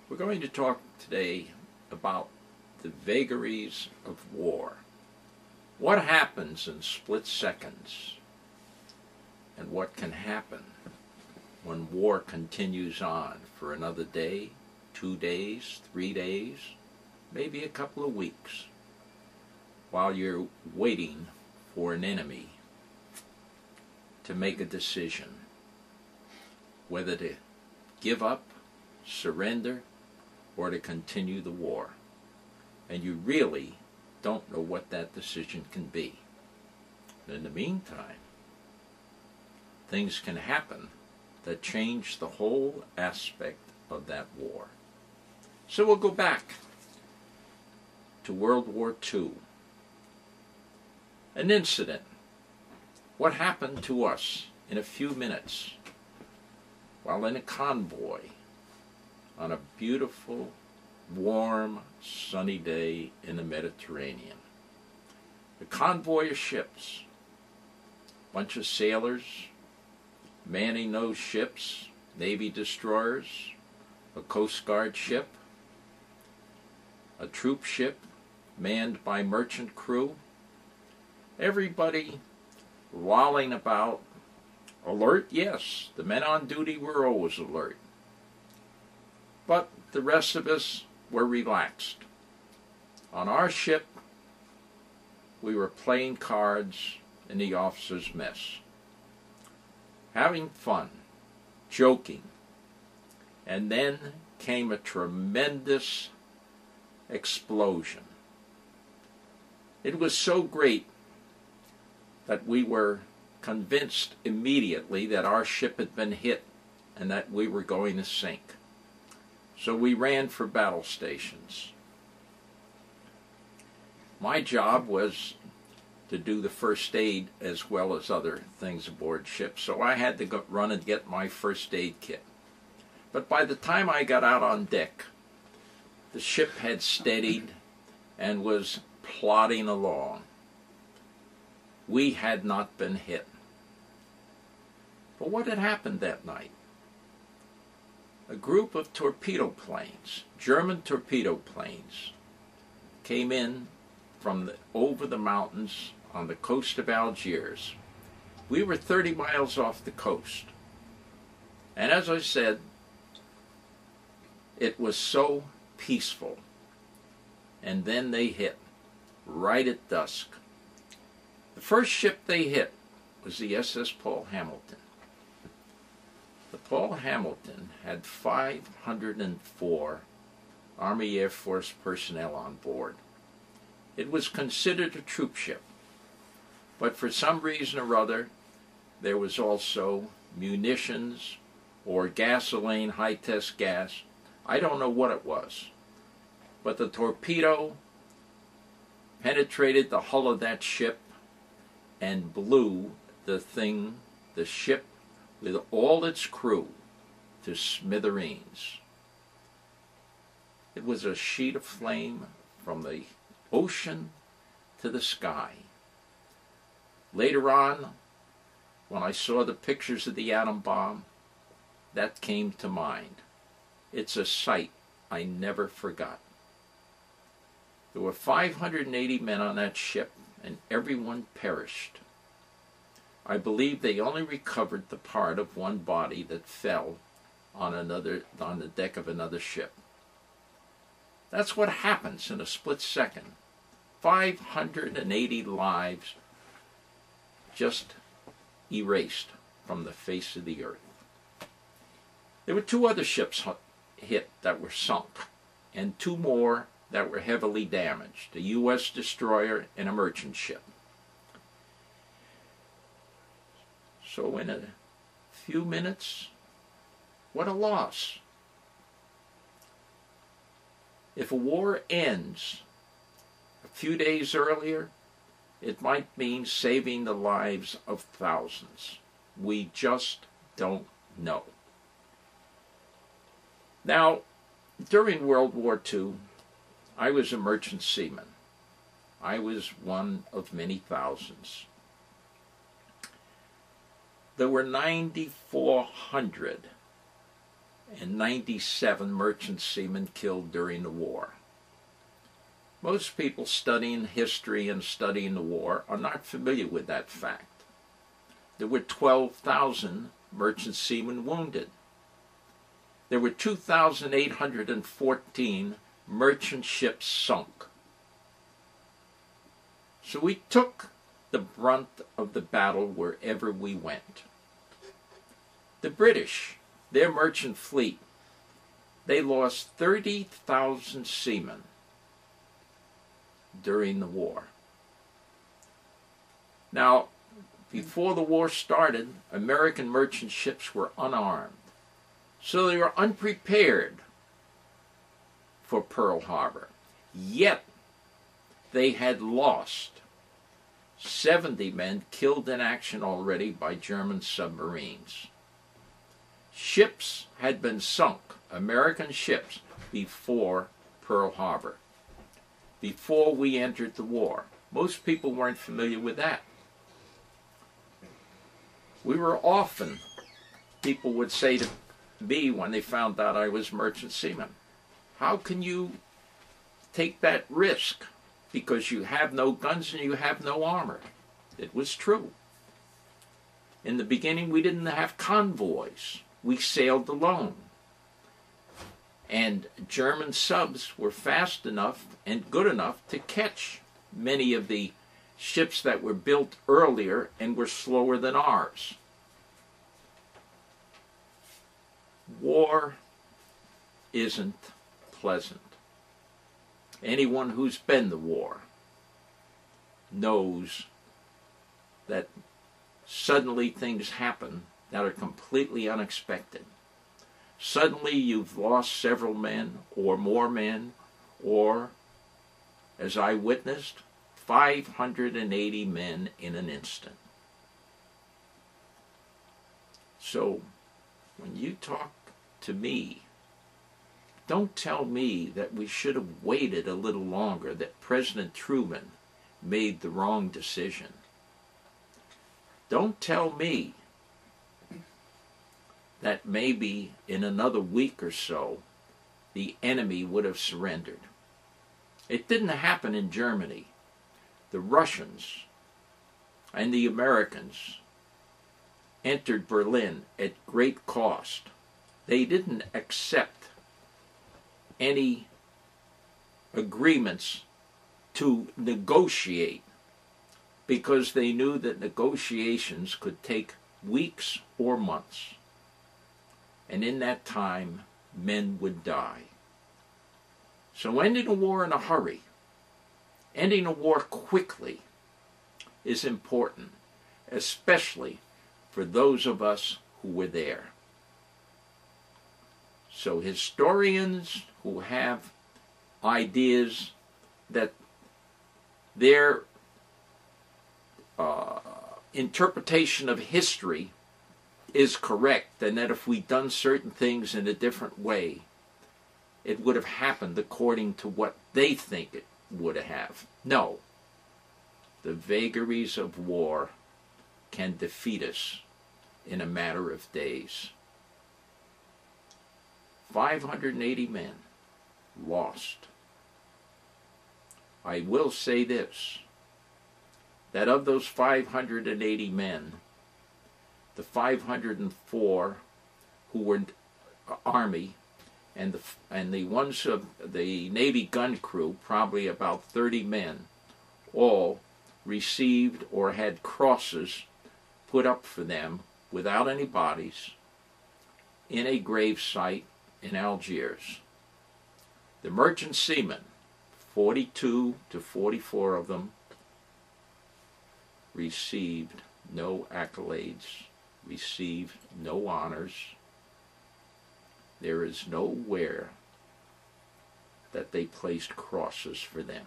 We're going to talk today about the vagaries of war. What happens in split seconds, and what can happen when war continues on for another day, 2 days, 3 days, maybe a couple of weeks, while you're waiting for an enemy to make a decision whether to give up, surrender, or to continue the war. And you really don't know what that decision can be. In the meantime, things can happen that change the whole aspect of that war. So we'll go back to World War II. An incident. What happened to us in a few minutes while in a convoy on a beautiful, warm, sunny day in the Mediterranean. A convoy of ships, a bunch of sailors manning those ships, Navy destroyers, a Coast Guard ship, a troop ship manned by merchant crew, everybody lolling about, alert, yes, the men on duty were always alert. But the rest of us were relaxed. On our ship, we were playing cards in the officers' mess, having fun, joking, and then came a tremendous explosion. It was so great that we were convinced immediately that our ship had been hit and that we were going to sink. So we ran for battle stations. My job was to do the first aid as well as other things aboard ship, so I had to go run and get my first aid kit. But by the time I got out on deck, the ship had steadied and was plodding along. We had not been hit. But what had happened that night? A group of torpedo planes, German torpedo planes, came in from over the mountains on the coast of Algiers. We were 30 miles off the coast. And as I said, it was so peaceful. And then they hit, right at dusk. The first ship they hit was the SS Paul Hamilton. The Paul Hamilton had 504 Army Air Force personnel on board. It was considered a troop ship, but for some reason or other, there was also munitions or gasoline, high-test gas. I don't know what it was, but the torpedo penetrated the hull of that ship and blew the ship with all its crew to smithereens. It was a sheet of flame from the ocean to the sky. Later on, when I saw the pictures of the atom bomb, that came to mind. It's a sight I never forgot. There were 580 men on that ship, and everyone perished. I believe they only recovered the part of one body that fell on the deck of another ship. That's what happens in a split second. 580 lives just erased from the face of the earth. There were 2 other ships hit that were sunk, and 2 more that were heavily damaged, a U.S. destroyer and a merchant ship. So in a few minutes, what a loss. If a war ends a few days earlier, it might mean saving the lives of thousands. We just don't know. Now, during World War II, I was a merchant seaman. I was one of many thousands. There were 9,400 and 97 merchant seamen killed during the war. Most people studying history and studying the war are not familiar with that fact. There were 12,000 merchant seamen wounded. There were 2,814 merchant ships sunk. So we took the brunt of the battle wherever we went. The British, their merchant fleet, they lost 30,000 seamen during the war. Now, before the war started, American merchant ships were unarmed. So they were unprepared for Pearl Harbor. Yet, they had lost 70 men killed in action already by German submarines. Ships had been sunk, American ships, before Pearl Harbor, before we entered the war. Most people weren't familiar with that. We were often, people would say to me when they found out I was merchant seaman, how can you take that risk? Because you have no guns and you have no armor. It was true. In the beginning, we didn't have convoys. We sailed alone. And German subs were fast enough and good enough to catch many of the ships that were built earlier and were slower than ours. War isn't pleasant. Anyone who's been to war knows that suddenly things happen that are completely unexpected. Suddenly you've lost several men or more men, or, as I witnessed, 580 men in an instant. So, when you talk to me, don't tell me that we should have waited a little longer, that President Truman made the wrong decision. Don't tell me that maybe in another week or so the enemy would have surrendered. It didn't happen in Germany. The Russians and the Americans entered Berlin at great cost. They didn't accept any agreements to negotiate because they knew that negotiations could take weeks or months. And in that time, men would die. So ending a war in a hurry, ending a war quickly, is important, especially for those of us who were there. So historians who have ideas that their interpretation of history is correct, and that if we'd done certain things in a different way, it would have happened according to what they think it would have. No. The vagaries of war can defeat us in a matter of days. 580 men lost. I will say this, that of those 580 men, the 504 who were Army, and the ones of the Navy gun crew, probably about 30 men, all received or had crosses put up for them without any bodies in a grave site in Algiers. The merchant seamen, 42 to 44 of them, received no accolades, received no honors. There is nowhere that they placed crosses for them.